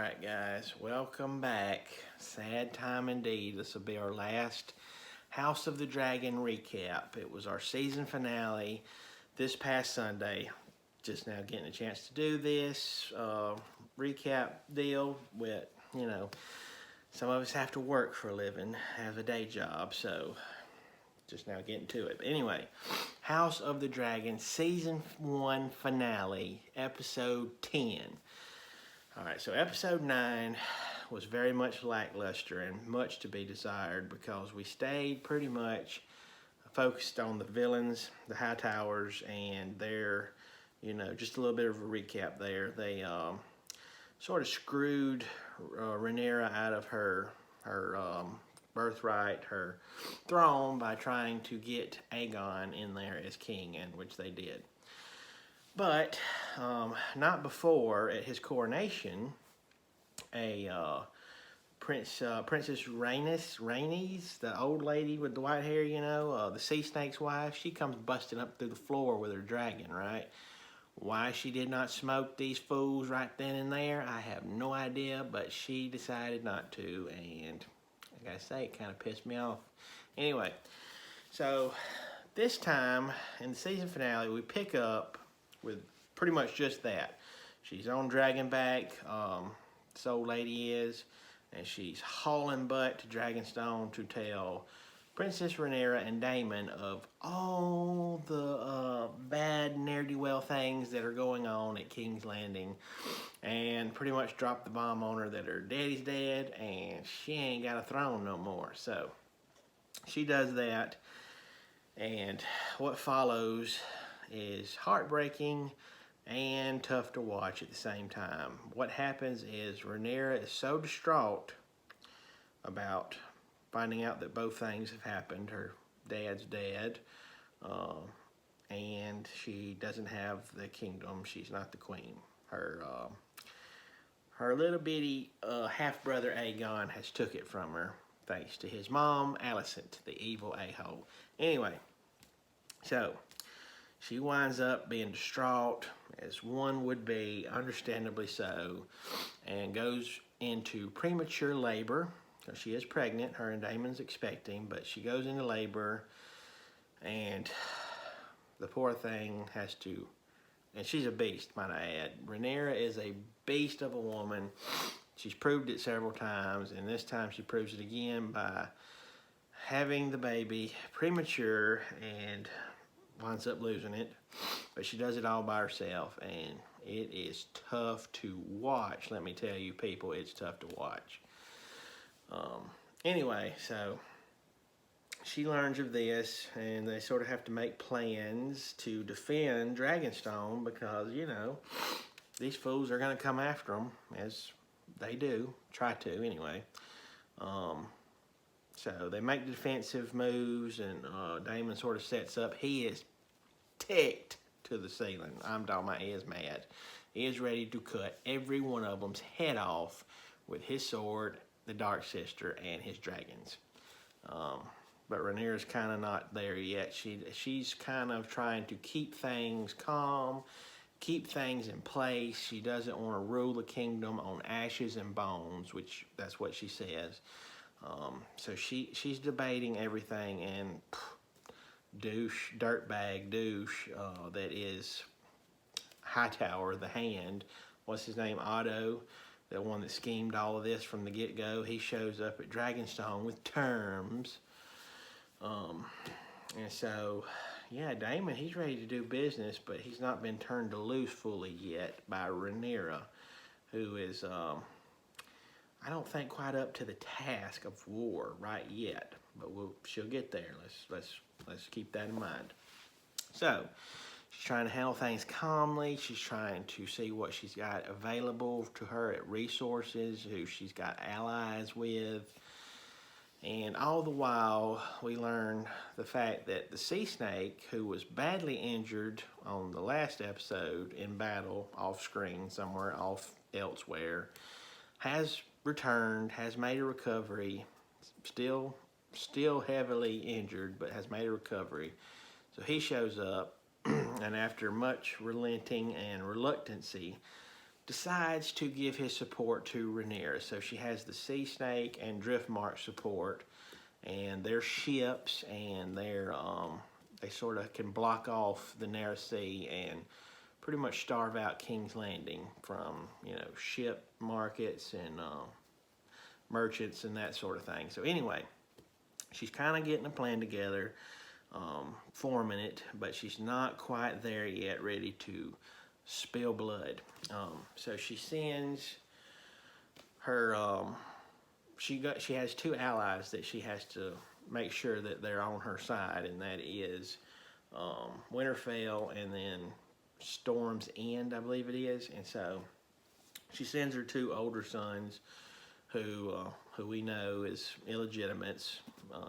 Alright guys, welcome back. Sad time indeed. This will be our last House of the Dragon recap. It was our season finale this past Sunday. Just now getting a chance to do this recap deal with, some of us have to work for a living, have a day job, so just now getting to it. But anyway, House of the Dragon season 1 finale, episode 10. Alright, so episode 9 was very much lackluster and much to be desired because we stayed pretty much focused on the villains, the Hightowers, and their, just a little bit of a recap there. They sort of screwed Rhaenyra out of her birthright, her throne, by trying to get Aegon in there as king, and which they did. But not before, at his coronation, Princess Rhaenys, the old lady with the white hair, the sea snake's wife, she comes busting up through the floor with her dragon, right? Why she did not smoke these fools right then and there, I have no idea, but she decided not to, and I gotta say, it kind of pissed me off. Anyway, so this time in the season finale, we pick up with pretty much just that. She's on Dragonback, this old lady is, and she's hauling butt to Dragonstone to tell Princess Rhaenyra and Daemon of all the bad ne'er-do-well things that are going on at King's Landing, and pretty much drop the bomb on her that her daddy's dead and she ain't got a throne no more. So she does that, and what follows is heartbreaking and tough to watch at the same time. What happens is Rhaenyra is so distraught about finding out that both things have happened. Her dad's dead, and she doesn't have the kingdom. She's not the queen. Her little bitty half-brother Aegon has took it from her, thanks to his mom, Alicent, the evil a-hole. Anyway, so she winds up being distraught, as one would be, understandably so, and goes into premature labor. So she is pregnant, her and Daemon's expecting, but she goes into labor, and the poor thing has to, and she's a beast, might I add. Rhaenyra is a beast of a woman. She's proved it several times, and this time she proves it again by having the baby premature and winds up losing it. But she does it all by herself, and it is tough to watch. Let me tell you, people, it's tough to watch. Anyway, so she learns of this, and they sort of have to make plans to defend Dragonstone because, these fools are going to come after them, as they do, try to anyway. So they make defensive moves, and Daemon sort of sets up. He is ticked to the ceiling. I'm talking about, he is mad. He is ready to cut every one of them's head off with his sword, the Dark Sister, and his dragons. But Rhaenyra's kind of not there yet. She's kind of trying to keep things calm, keep things in place. She doesn't want to rule the kingdom on ashes and bones, which that's what she says. So she's debating everything, and dirtbag douche that is Hightower, the Hand. What's his name? Otto, the one that schemed all of this from the get-go. He shows up at Dragonstone with terms. And so, yeah, Daemon, he's ready to do business, but he's not been turned loose fully yet by Rhaenyra, who is, I don't think, quite up to the task of war right yet, but she'll get there. Let's keep that in mind. So she's trying to handle things calmly. She's trying to see what she's got available to her at resources, who she's got allies with. And all the while, we learn the fact that the sea snake, who was badly injured on the last episode in battle, off screen somewhere, off elsewhere, has returned, has made a recovery, still heavily injured, but has made a recovery. So he shows up, and after much relenting and reluctancy, decides to give his support to Rhaenyra. So she has the Sea Snake and Driftmark support, and their ships, and they sort of can block off the Narrow Sea and pretty much starve out King's Landing from, ship markets and merchants and that sort of thing. So anyway, she's kind of getting a plan together, forming it, but she's not quite there yet, ready to spill blood. So she sends her, she has two allies that she has to make sure that they're on her side, and that is Winterfell and then Storm's End, I believe it is. And so she sends her two older sons, who we know is illegitimates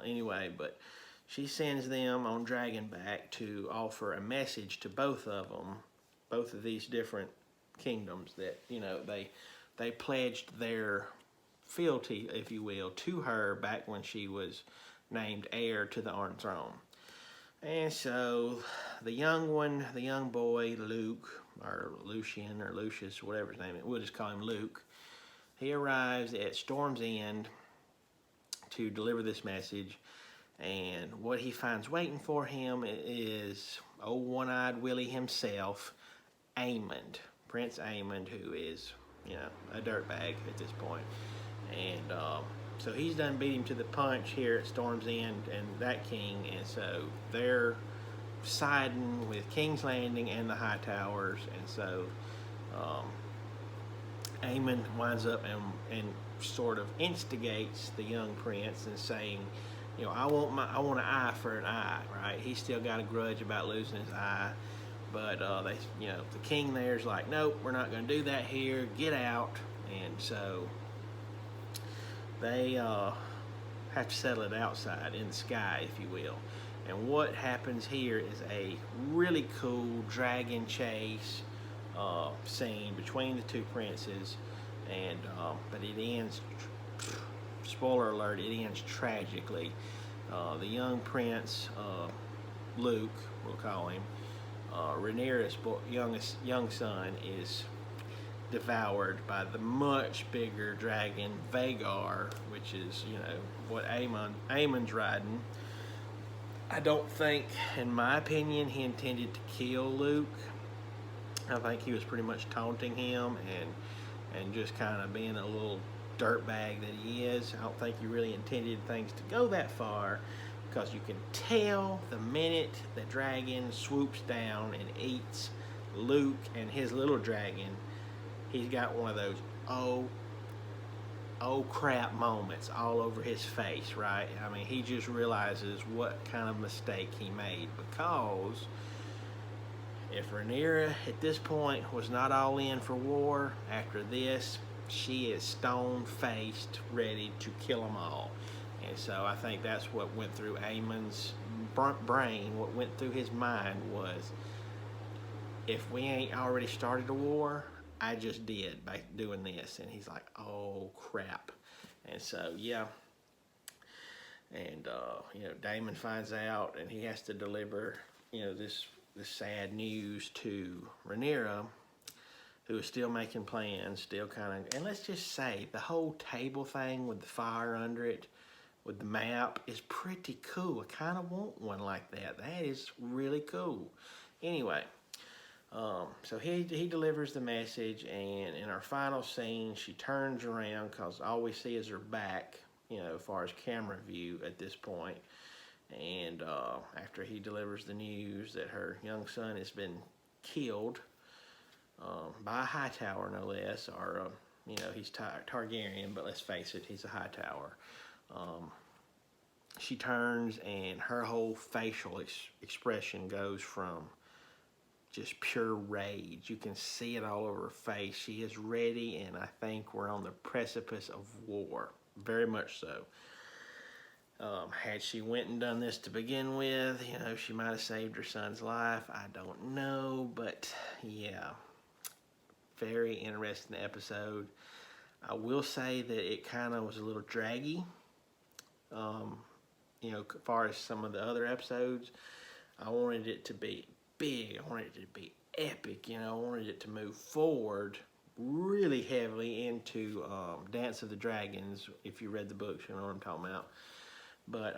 anyway, but she sends them on Dragonback to offer a message to both of them, both of these different kingdoms, that they pledged their fealty, if you will, to her back when she was named heir to the Iron Throne. And so the young boy, Luke, or Lucian, or Lucius, whatever his name is, we'll just call him Luke. He arrives at Storm's End to deliver this message, and what he finds waiting for him is old one-eyed Willie himself, Aemond, Prince Aemond, who is, a dirtbag at this point. And so he's done beat him to the punch here at Storm's End and that king, and so they're siding with King's Landing and the Hightowers, and so Aemond winds up and sort of instigates the young prince and saying, I want an eye for an eye, right? He's still got a grudge about losing his eye, but the king there's like, nope, we're not going to do that here. Get out. And so they have to settle it outside in the sky, if you will. And what happens here is a really cool dragon chase scene between the two princes, and but it ends, spoiler alert, it ends tragically. The young prince, Luke, we'll call him, Rhaenyra's young son, is devoured by the much bigger dragon Vhagar, which is, what Aemon's riding. I don't think, in my opinion, he intended to kill Luke. I think he was pretty much taunting him and just kind of being a little dirtbag that he is. I don't think he really intended things to go that far, because you can tell the minute the dragon swoops down and eats Luke and his little dragon, he's got one of those oh crap moments all over his face, right? I mean, he just realizes what kind of mistake he made, because if Rhaenyra at this point was not all in for war, after this, she is stone-faced, ready to kill them all. And so I think that's what went through Aemon's brain, what went through his mind was, if we ain't already started a war, I just did by doing this. And he's like, oh crap. And so, yeah. And, Daemon finds out, and he has to deliver, this sad news to Rhaenyra, who is still making plans, still kind of, and let's just say, the whole table thing with the fire under it, with the map, is pretty cool. I kind of want one like that. That is really cool. Anyway, so he delivers the message, and in our final scene, she turns around, because all we see is her back, as far as camera view at this point. And after he delivers the news that her young son has been killed by a Hightower, no less, or he's Targaryen, but let's face it, he's a Hightower. She turns, and her whole facial expression goes from just pure rage. You can see it all over her face. She is ready, and I think we're on the precipice of war, very much so. Had she went and done this to begin with, she might have saved her son's life. I don't know, but yeah, very interesting episode. I will say that it kind of was a little draggy. As far as some of the other episodes, I wanted it to be big. I wanted it to be epic. I wanted it to move forward really heavily into Dance of the Dragons. If you read the books, you know what I'm talking about. But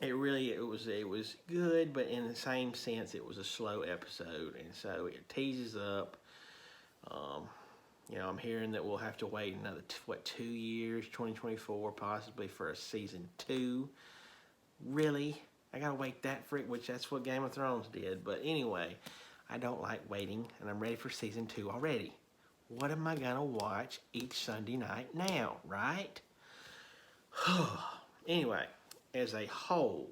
it was good, but in the same sense, it was a slow episode, and so it teases up. You know, I'm hearing that we'll have to wait another 2 years, 2024, possibly for a season 2. Really? I gotta wait that freak, which that's what Game of Thrones did. But anyway, I don't like waiting, and I'm ready for season 2 already. What am I gonna watch each Sunday night now, right? Anyway, as a whole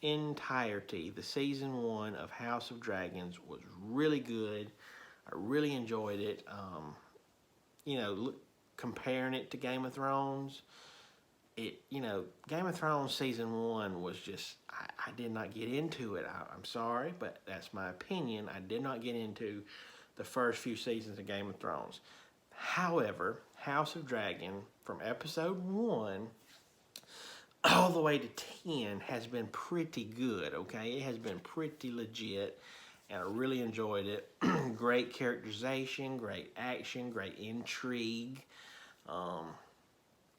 entirety, the season 1 of House of Dragons was really good. I really enjoyed it. You know, comparing it to Game of Thrones, Game of Thrones season 1 was just, I did not get into it. I'm sorry, but that's my opinion. I did not get into the first few seasons of Game of Thrones. However, House of Dragon, from episode 1 all the way to 10, has been pretty good, okay? It has been pretty legit, and I really enjoyed it. Great characterization, great action, great intrigue.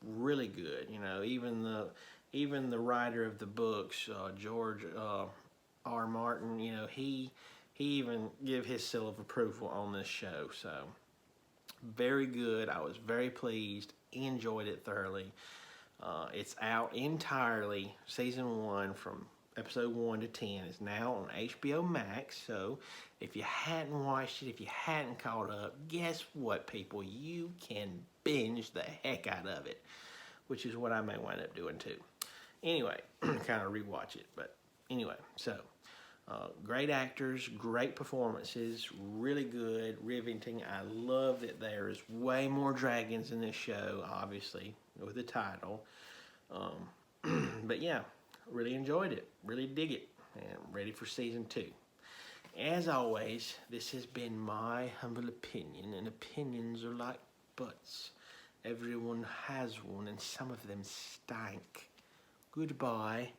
Really good. You know, even the writer of the books, George R. Martin, you know, he even give his seal of approval on this show. So very good. I was very pleased. Enjoyed it thoroughly. It's out entirely. Season 1 from episode 1 to 10 is now on HBO Max. So if you hadn't watched it, if you hadn't caught up, guess what, people? You can binge the heck out of it, which is what I may wind up doing too. Anyway, kind of rewatch it. But anyway, so great actors, great performances, really good, riveting. I love that there is way more dragons in this show, obviously, with the title. But yeah, really enjoyed it, really dig it, and ready for season 2. As always, this has been my humble opinion, and opinions are like butts. Everyone has one, and some of them stank. Goodbye.